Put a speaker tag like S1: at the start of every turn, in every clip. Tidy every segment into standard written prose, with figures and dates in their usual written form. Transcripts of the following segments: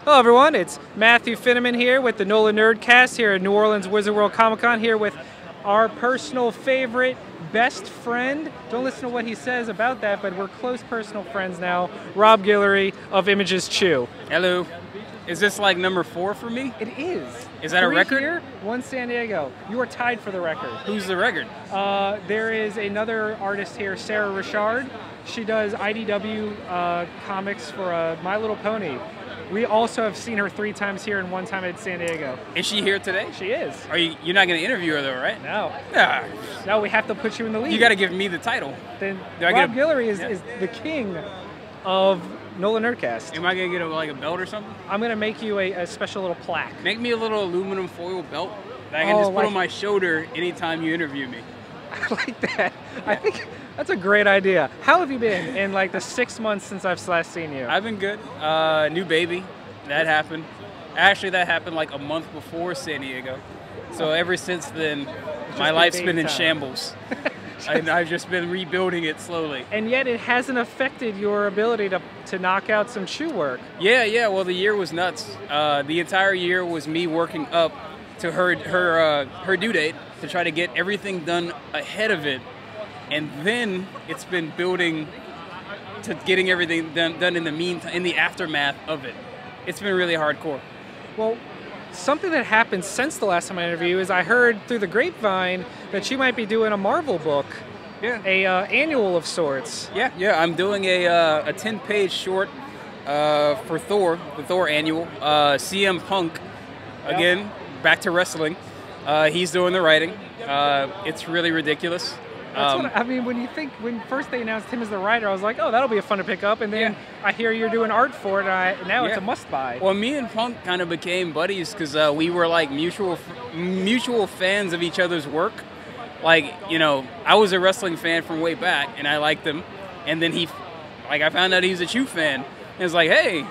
S1: Hello everyone, it's Matthew Finneman here with the NOLAnerdcast here at New Orleans Wizard World Comic Con, here with our personal favorite best friend. Don't listen to what he says about that, but we're close personal friends now, Rob Guillory of Images Chew.
S2: Hello. Is this like number 4 for me?
S1: It is.
S2: Is that a record?
S1: Here, 1 San Diego. You are tied for the record.
S2: Who's the record?
S1: There is another artist here, Sarah Richard. She does IDW comics for My Little Pony. We also have seen her 3 times here and 1 time at San Diego.
S2: Is she here today?
S1: She is.
S2: You're not going to interview her though, right?
S1: No.
S2: Yeah.
S1: No, we have to put you in the lead.
S2: You got to give me the title.
S1: Then Rob Guillory is the king of NOLAnerdcast.
S2: Am I going to get a belt or something?
S1: I'm going to make you a special little plaque.
S2: Make me a little aluminum foil belt that I can just put on my shoulder anytime you interview me.
S1: I like that. Yeah. I think that's a great idea. How have you been in like the 6 months since I've last seen you?
S2: I've been good. New baby. That happened. Actually, that happened like a month before San Diego. So ever since then, my life's been in shambles. I've just been rebuilding it slowly.
S1: And yet it hasn't affected your ability to knock out some Chew work.
S2: Yeah. Well, the year was nuts. The entire year was me working up to her due date to try to get everything done ahead of it. And then it's been building to getting everything done in the meantime, in the aftermath of it. It's been really hardcore.
S1: Well, something that happened since the last time I interviewed is I heard through the grapevine that you might be doing a Marvel book.
S2: Yeah.
S1: A annual of sorts.
S2: Yeah. I'm doing a 10-page short for Thor, the Thor annual. CM Punk, again, back to wrestling. He's doing the writing. It's really ridiculous.
S1: That's what I mean, when first they announced him as the writer, I was like, oh, that'll be a fun to pick up. And then I hear you're doing art for it, and now it's a must-buy.
S2: Well, me and Punk kind of became buddies because we were like mutual fans of each other's work. Like, I was a wrestling fan from way back, and I liked him. And then I found out he was a Chew fan. And it was like, hey,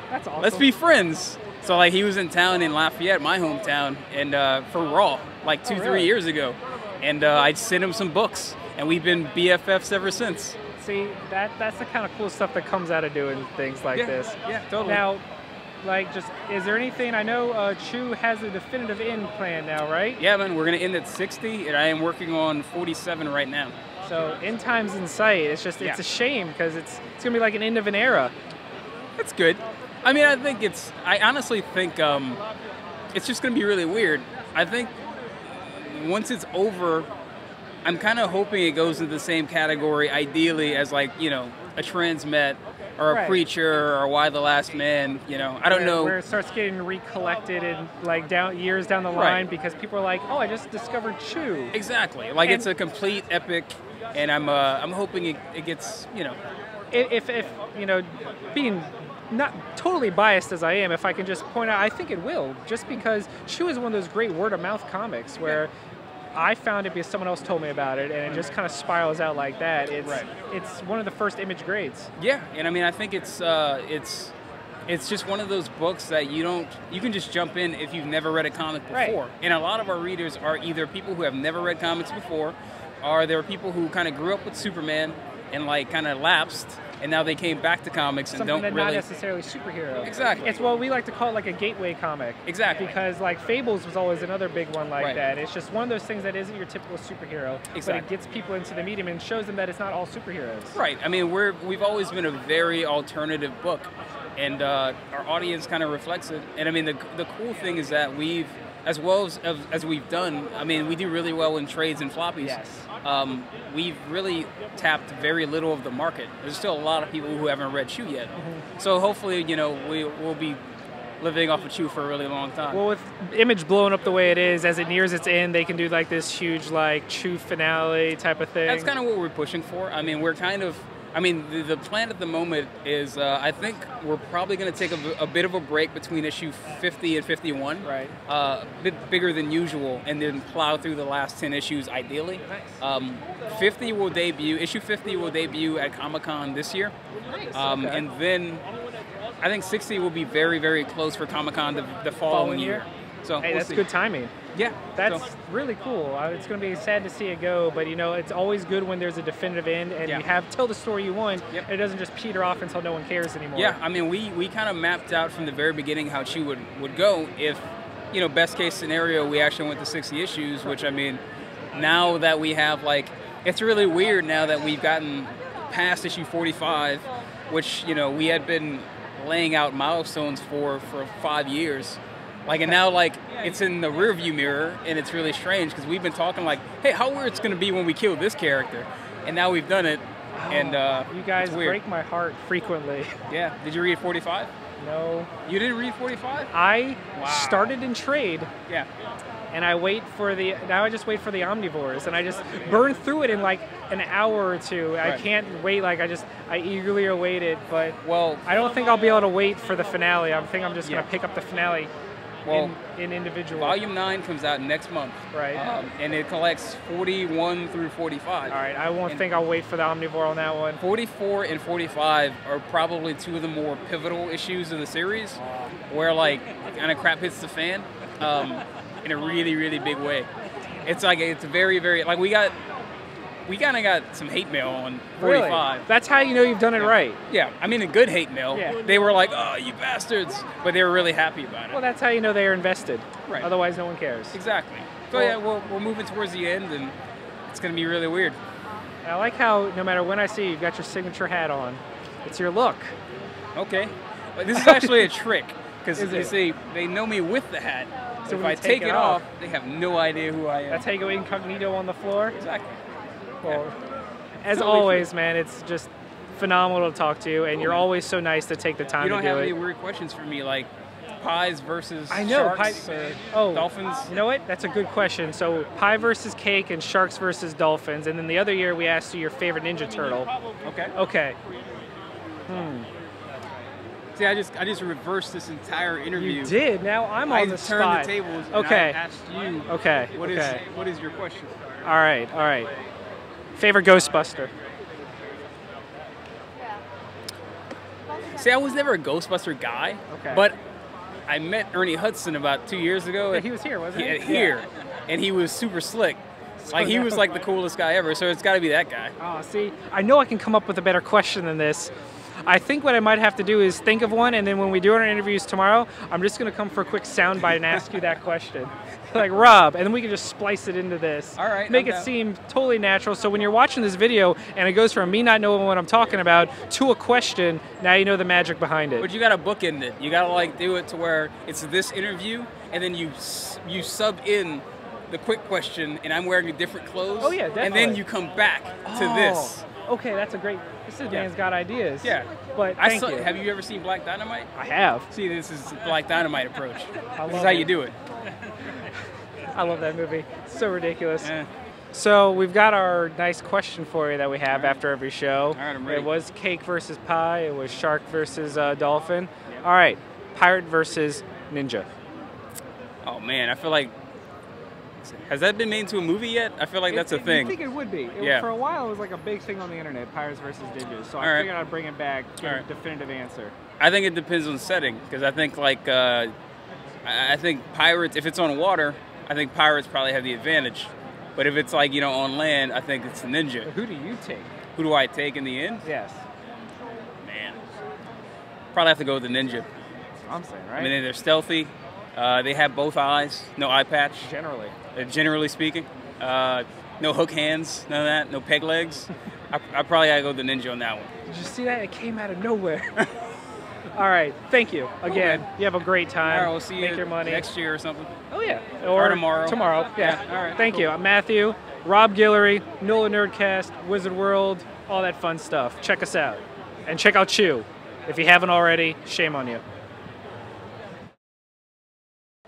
S1: that's awesome.
S2: Let's be friends. So, he was in town in Lafayette, my hometown, and for Raw, 3 years ago. And I sent him some books, and we've been BFFs ever since.
S1: See, that's the kind of cool stuff that comes out of doing things like this.
S2: Yeah, totally.
S1: Now, is there anything, I know Chew has a definitive end plan now, right?
S2: Yeah, man, we're going to end at 60, and I am working on 47 right now.
S1: So, end time's in sight. It's just, it's a shame, because it's going to be like an end of an era.
S2: That's good. I mean, I honestly think it's just going to be really weird. I think once it's over, I'm kind of hoping it goes into the same category, ideally, as a Transmet or a Preacher or Why the Last Man. I don't know.
S1: Where it starts getting recollected and years down the line because people are like, oh, I just discovered Chew.
S2: Exactly. It's a complete epic, and I'm hoping it gets,
S1: If being not totally biased as I am, if I can just point out, I think it will, just because Chew is one of those great word-of-mouth comics where I found it because someone else told me about it, and it just kind of spirals out like that. It's one of the first Image grades.
S2: Yeah, and I mean, I think it's just one of those books that you can just jump in if you've never read a comic before.
S1: Right.
S2: And a lot of our readers are either people who have never read comics before, or there are people who kind of grew up with Superman and kind of lapsed, and now they came back to comics and
S1: Something
S2: don't
S1: that
S2: really...
S1: not necessarily superhero.
S2: Exactly.
S1: It's what we like to call a gateway comic.
S2: Exactly.
S1: Because Fables was always another big one that. It's just one of those things that isn't your typical superhero, but it gets people into the medium and shows them that it's not all superheroes.
S2: Right. I mean, we've always been a very alternative book, and our audience kind of reflects it. And I mean, the cool thing is that we've, as well as we've done, I mean, we do really well in trades and floppies.
S1: Yes.
S2: We've really tapped very little of the market. There's still a lot of people who haven't read Chew yet. Mm-hmm. So hopefully, we'll be living off of Chew for a really long time.
S1: Well, with Image blowing up the way it is, as it nears its end, they can do this huge Chew finale type of thing.
S2: That's kind of what we're pushing for. I mean, the plan at the moment is I think we're probably going to take a bit of a break between issue 50 and 51.
S1: Right.
S2: A bit bigger than usual, and then plow through the last 10 issues ideally.
S1: Nice.
S2: Issue 50 will debut at Comic-Con this year.
S1: Nice.
S2: Okay. And then I think 60 will be very, very close for Comic-Con the following year. So
S1: hey, that's good timing.
S2: Yeah,
S1: That's
S2: so,
S1: really cool. It's going to be sad to see it go, but it's always good when there's a definitive end and
S2: Yeah.
S1: you have tell the story you want.
S2: Yep.
S1: And it doesn't just peter off until no one cares anymore.
S2: Yeah, I mean, we kind of mapped out from the very beginning how Chew would go if, best case scenario, we actually went to 60 issues, which, I mean, now that we have, it's really weird now that we've gotten past issue 45, which, we had been laying out milestones for 5 years. And now, it's in the rearview mirror, and it's really strange because we've been talking hey, how weird it's going to be when we kill this character. And now we've done it, and
S1: you guys
S2: it's weird.
S1: break my heart frequently.
S2: Yeah. Did you read 45?
S1: No.
S2: You didn't read 45?
S1: I
S2: Wow.
S1: started in trade.
S2: Yeah.
S1: And I now I just wait for the omnivores, and I just burn through it in an hour or two.
S2: Right.
S1: I can't wait. I eagerly await it, but
S2: Well,
S1: I don't think I'll be able to wait for the finale. I think I'm just
S2: Yeah.
S1: gonna pick up the finale in individual.
S2: Volume 9 comes out next month.
S1: Right.
S2: And it collects 41 through 45.
S1: All right, I won't think I'll wait for the omnivore on that one.
S2: 44 and 45 are probably two of the more pivotal issues of the series, where kind of crap hits the fan in a really, really big way. It's it's very, very we kind of got some hate mail on 45.
S1: Really? That's how you know you've done it right.
S2: Yeah, I mean a good hate mail.
S1: Yeah.
S2: They were oh, you bastards, but they were really happy about it.
S1: Well, that's how you know they are invested.
S2: Right.
S1: Otherwise, no one cares.
S2: Exactly. So
S1: Well-
S2: yeah, we're moving towards the end, and it's going to be really weird.
S1: I like how no matter when I see you, you've got your signature hat on. It's your look.
S2: Okay. But this is actually a trick, because
S1: Is
S2: you
S1: it?
S2: see, they know me with the hat.
S1: So
S2: So if
S1: when
S2: I
S1: you take
S2: take
S1: it
S2: it
S1: off-
S2: off, they have no idea who I am.
S1: That's how you go incognito on the floor.
S2: Exactly.
S1: Well, as
S2: Totally
S1: always, man, it's just phenomenal to talk to you, and you're always so nice to take the time
S2: You
S1: to
S2: don't
S1: do
S2: have
S1: it.
S2: any weird questions for me, like pies versus
S1: I know,
S2: sharks
S1: pie-
S2: or dolphins?
S1: You know what? That's a good question. So pie versus cake and sharks versus dolphins, and then the other year we asked you your favorite Ninja Turtle.
S2: Okay.
S1: Okay.
S2: See, I just reversed this entire interview.
S1: You did. Now I'm on the
S2: turned
S1: spot.
S2: the tables. And
S1: Okay.
S2: I asked you.
S1: Okay.
S2: What is
S1: okay.
S2: what is your question?
S1: All right. All right. Favorite Ghostbuster?
S2: See, I was never a Ghostbuster guy.
S1: Okay.
S2: But I met Ernie Hudson about 2 years ago.
S1: Yeah, he was here, wasn't he?
S2: Here, and he was super slick. He was the coolest guy ever. So it's got to be that guy.
S1: Oh, see, I know I can come up with a better question than this. I think what I might have to do is think of one, and then when we do our interviews tomorrow, I'm just going to come for a quick soundbite and ask you that question. Like, Rob, and then we can just splice it into this.
S2: All right,
S1: Make
S2: I'm
S1: it
S2: down.
S1: seem totally natural. So when you're watching this video, and it goes from me not knowing what I'm talking about to a question, now you know the magic behind it.
S2: But you got to bookend it. You got to do it to where it's this interview, and then you sub in the quick question, and I'm wearing different clothes.
S1: Oh, yeah,
S2: And
S1: definitely.
S2: then you come back to this.
S1: Okay, that's a great. This man's got ideas.
S2: Yeah.
S1: But thank you.
S2: Have you ever seen Black Dynamite?
S1: I have.
S2: See, this is the Black Dynamite approach. This
S1: love
S2: is how
S1: it.
S2: you do it.
S1: I love that movie. It's so ridiculous.
S2: Eh.
S1: So we've got our nice question for you that we have after every show.
S2: All right, I'm ready.
S1: It was cake versus pie. It was shark versus dolphin. All right, pirate versus ninja.
S2: Oh man, I feel like has that been made into a movie yet? I feel like that's a thing.
S1: I think it would be.
S2: Yeah.
S1: For a while, it was like a big thing on the internet, pirates versus ninjas. So I
S2: All right.
S1: figured I'd bring it back, get
S2: All
S1: a
S2: right.
S1: definitive answer.
S2: I think it depends on the setting because I think I think pirates. If it's on water, I think pirates probably have the advantage. But if it's on land, I think it's the ninja.
S1: Who do you take?
S2: Who do I take in the end?
S1: Yes.
S2: Man, probably have to go with the ninja.
S1: I'm saying, right?
S2: I mean, they're stealthy. They have both eyes, no eye patch.
S1: Generally.
S2: Generally speaking, no hook hands, none of that, no peg legs. I probably gotta go with the ninja on that one.
S1: Did you see that? It came out of nowhere. All right. Thank you again.
S2: man.
S1: You have a great time.
S2: All right, we'll see
S1: Make
S2: you
S1: your money.
S2: next year or something.
S1: Oh, yeah.
S2: Or tomorrow.
S1: Tomorrow, yeah.
S2: Yeah, all right,
S1: Thank
S2: cool.
S1: you. I'm Matthew, Rob Guillory, NOLAnerdcast, Wizard World, all that fun stuff. Check us out. And check out Chew. If you haven't already, shame on you.